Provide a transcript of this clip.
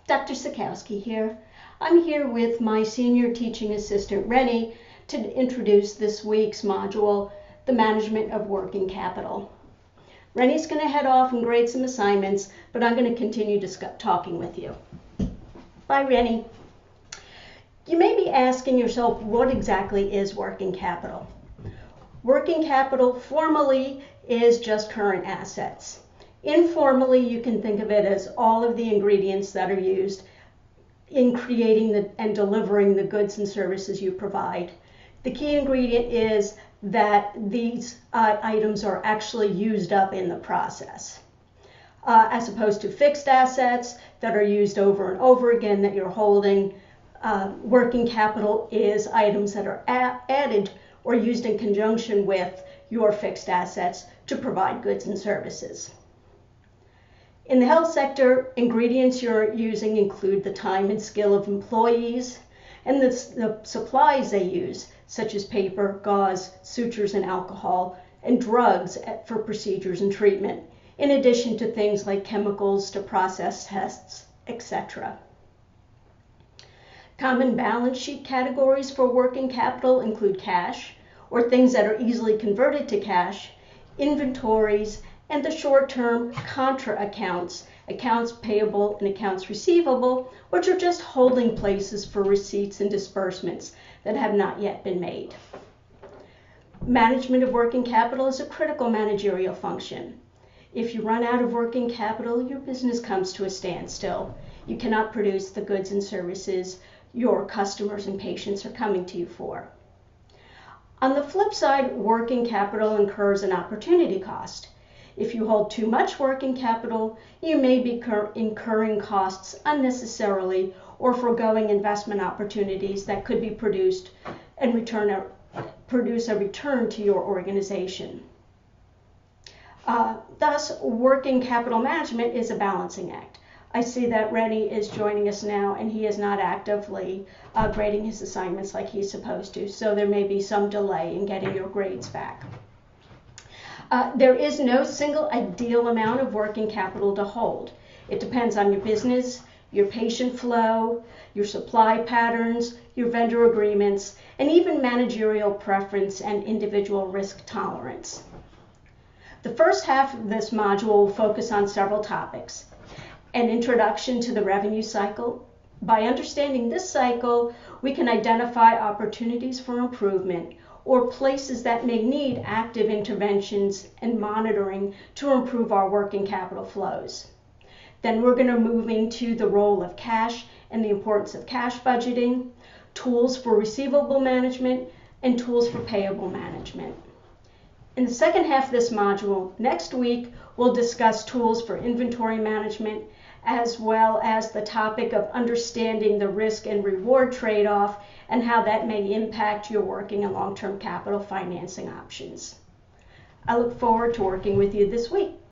Dr. Sikowski here. I'm here with my senior teaching assistant, Rennie, to introduce this week's module, the management of working capital. Rennie's going to head off and grade some assignments, but I'm going to continue talking with you. Bye, Rennie. You may be asking yourself, what exactly is working capital? Working capital formally is just current assets. Informally, you can think of it as all of the ingredients that are used in creating and delivering the goods and services you provide. The key ingredient is that these items are actually used up in the process, as opposed to fixed assets that are used over and over again that you're holding. Working capital is items that are added or used in conjunction with your fixed assets to provide goods and services. In the health sector, ingredients you're using include the time and skill of employees and the supplies they use, such as paper, gauze, sutures, and alcohol, and drugs for procedures and treatment, in addition to things like chemicals to process tests, etc. Common balance sheet categories for working capital include cash, or things that are easily converted to cash, inventories, and the short-term contra accounts, accounts payable and accounts receivable, which are just holding places for receipts and disbursements that have not yet been made. Management of working capital is a critical managerial function. If you run out of working capital, your business comes to a standstill. You cannot produce the goods and services your customers and patients are coming to you for. On the flip side, working capital incurs an opportunity cost. If you hold too much working capital, you may be incurring costs unnecessarily or foregoing investment opportunities that could be produced and produce a return to your organization. Thus, working capital management is a balancing act. I see that Rennie is joining us now, and he is not actively grading his assignments like he's supposed to, so there may be some delay in getting your grades back. There is no single ideal amount of working capital to hold. It depends on your business, your patient flow, your supply patterns, your vendor agreements, and even managerial preference and individual risk tolerance. The first half of this module will focus on several topics. An introduction to the revenue cycle. By understanding this cycle, we can identify opportunities for improvement or places that may need active interventions and monitoring to improve our working capital flows. Then we're going to move into the role of cash and the importance of cash budgeting, tools for receivable management, and tools for payable management. In the second half of this module, next week, we'll discuss tools for inventory management, as well as the topic of understanding the risk and reward trade-off and how that may impact your working and long-term capital financing options. I look forward to working with you this week.